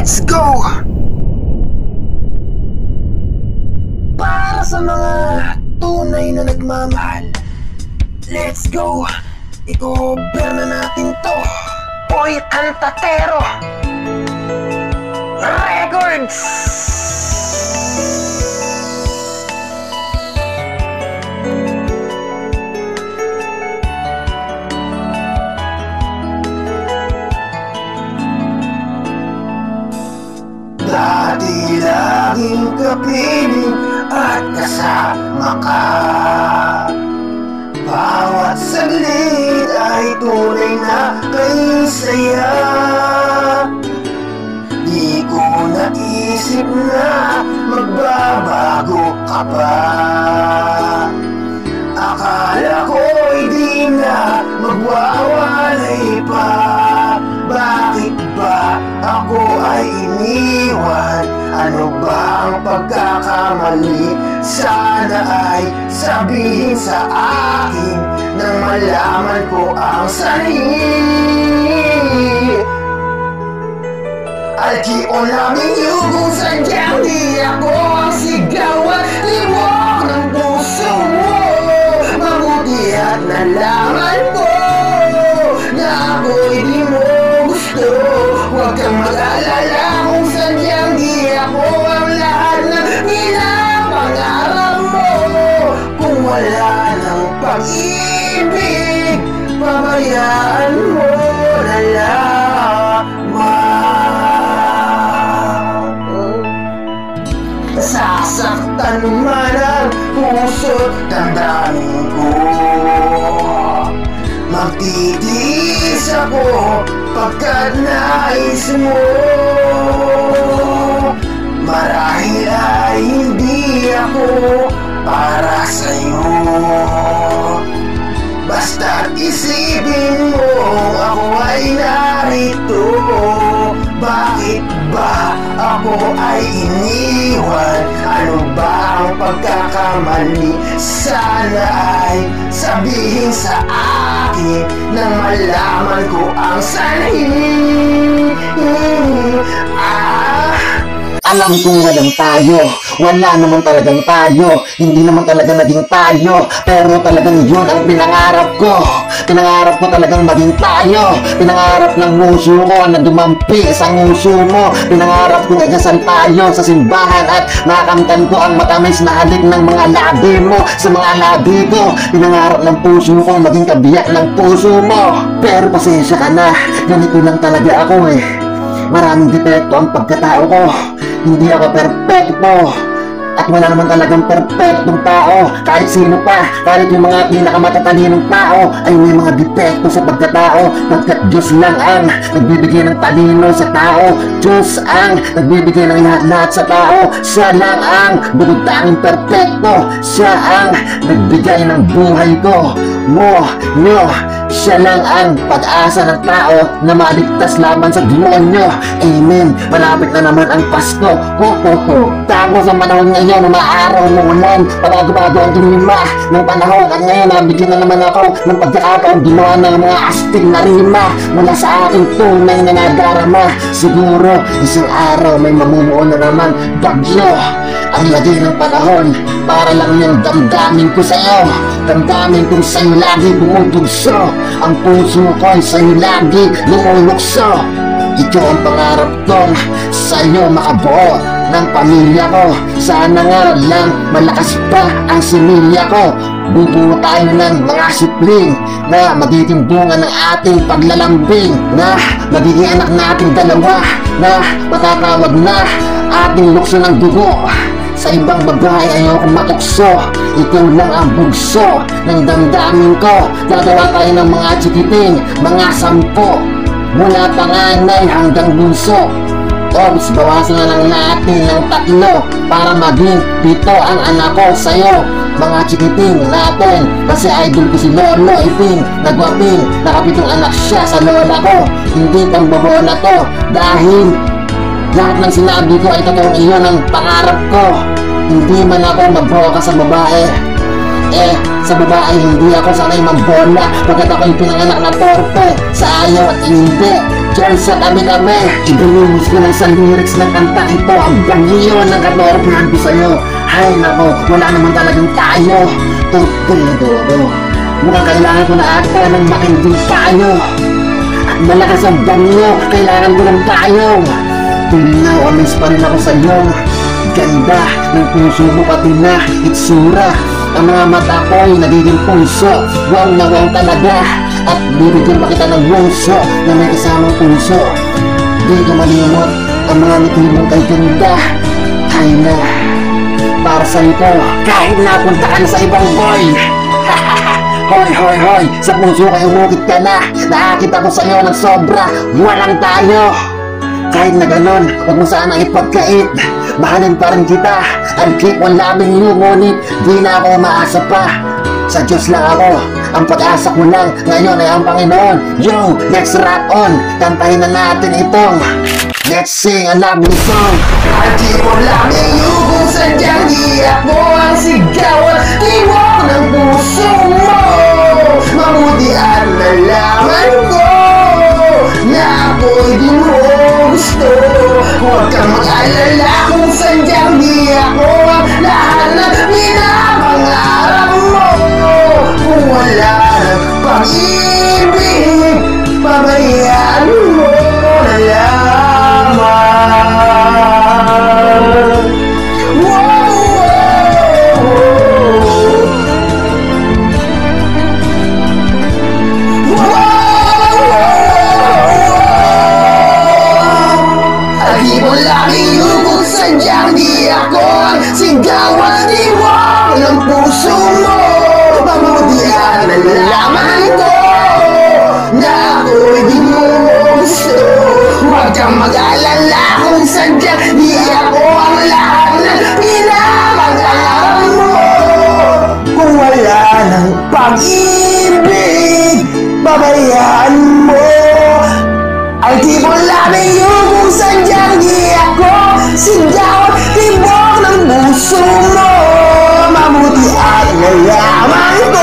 Let's go! Para sa mga tunay na nagmamahal, let's go! I-cover na natin to. Boy Cantatero Records! Dati laging kapiling at kasama ka. Bawat saglit ay tunay na kay saya. Di ko naisip na magbabago ka pa. Akala ko'y di na magwawalay pa. Bakit ba ako ay iniwan? Ano ba ang pagkakamali? Sana ay sabihin sa akin nang malaman ko ang sali. Alki o namin yung kung sadyang di ako ang sigawan. Limok ng puso mo. Mabuti at nalaman ko na ako'y di mo gusto. Huwag kang mag-alala kung sadyang di ako ang lahat ng pinapangarap mo. Kung wala ng pag-ibig, pabayaan mo na lamang. Sasaktan man ang puso't damdamin ko. Magtitiis ako pagkat nais mo. Marahil ay hindi ako para sa'yo. Basta't isipin mo ako ay narito. Bakit ba ako ay iniwan? Ano ba ang pagkakamali? Sana ay sabihin sa akin nang malaman ko ang sanhi. Alam kong walang tayo, wala naman talagang tayo, hindi naman talaga naging tayo, pero talagang yun ang pinangarap ko. Pinangarap ko talagang maging tayo. Pinangarap ng muso ko na dumampi sa nguso mo. Pinangarap ko nagasal tayo sa simbahan at nakamtan ko ang matamis na halik ng mga labi mo sa mga labi ko. Pinangarap ng puso ko maging kabiyak ng puso mo. Pero pasensya ka na, ganito lang talaga ako eh. Maraming depekto ang pagkatao ko. Hindi ako perfecto. At wala naman talagang perfectong tao. Kahit sino pa, kahit yung mga pinakamatatalino tao ay may mga depekto sa pagkatao. Pagkat Diyos lang ang nagbibigay ng talino sa tao. Diyos ang nagbibigay ng lahat-lahat sa tao. Siya lang ang bukod tanging perfecto. Siya ang nagbigay ng buhay ko. Siya lang ang pag-asa ng tao na maligtas laban sa demonyo. Amen. Malapit na naman ang Pasko. Tapos ang panahon ngayon, umaaraw ng ulan, panago-bago ang tumima ng panahon. At ngayon, nabigyan na naman ako ng pagkakataon gumawa ng mga astig na rima mula sa aking tunay na nadarama. Siguro, isang araw may mamumuo na naman bagyo. Ang lagay ng panahon, para lang yung damdamin ko sa'yo. Damdamin kong sa'yo lagi bumubugso. Ang puso ko ay sa'yo lagi lumulukso. Ito ang pangarap kong sa'yo makabuo ng pamilya ko. Sana nga lang malakas pa ang similya ko. Bubuo tayo ng mga sipling na magiging bunga ng ating paglalambing. Na magiging anak nating dalawa na matatawag na ating lukso ng dugo. Sa ibang babae ayokong matukso. Ikaw lang ang bugso ng damdamin ko. Gagawa tayo ng mga chikiting, mga 10 mula panganay hanggang bunso. Oops, bawasan na lang natin ng 3 para maging 7 ang anak ko sa'yo. Mga chikiting natin, kasi idol ko si Lolo Iping. Nagwaping, nakapitong anak siya sa lola ko. Hindi pang bobo na to, dahil lahat ng sinabi ko ay totoong iyon ang pangarap ko. Hindi man ako mag-broka sa babae, Sa babae hindi ako sanay mambola, pagkat ako'y pinanganak na torpe sa ayaw at hindi. Diyansa kami-kami, ibinubos ko lang sa lyrics ng kanta ito. Ang bangyo ng katorpehan ko sa'yo. Hay nako, wala naman talagang tayo. Torpedo, mukhang kailangan ko na ata ng makinding tayo. At malakas ang bangyo, kailangan ko ng tayo. Till now, amaze pa rin ako sa'yo. Ganda ng puso mo pati na itsura. Ang mga mata ko'y nagiging pulso. Wow na wow talaga. At bibigyan pa kita ng bunso na may kasamang puso. Di ko malimot ang mga ngiti mong kay ganda. Hay na, para sa ito, kahit napunta ka na sa ibang boy. Hoy, sa puso kayo umukit ka na. Nakakita ko sa'yo ng sobra, walang tayo. Kahit na ganon, huwag mo sana ipagkait. Mahalin pa rin kita, ang keep on loving you. Ngunit di na ako maasa pa. Sa Diyos lang ako, ang pag-asa ko lang ngayon ay ang Panginoon. Yo, let's rock on, kantahin na natin itong Let's sing a lovely song. Ang keep on loving you, kung sadyang di ako ang sigawan, tiwak ng puso mo. Mabuti at nalaman ko na ako'y di mo gusto. Huwag kang mag-alala kung sadyang di ako ang lahat na pinapangarap mo. Kung wala ng pag-ibig, pabayaan mo na lamang. Lagi yung kung sadyang di ako ang sigawan, diwang ng puso mo. Mabuti at nalaman ko na ako'y di mo gusto. Huwag kang mag-alala kung sadyang di ako ang lahat ng pinapangarap mo. Kung wala ng pag-ibig, babayaan mo. I'll keep on loving you kung sadyang di ako sigaw, tibok ng puso mo. Mabuti at nalaman ko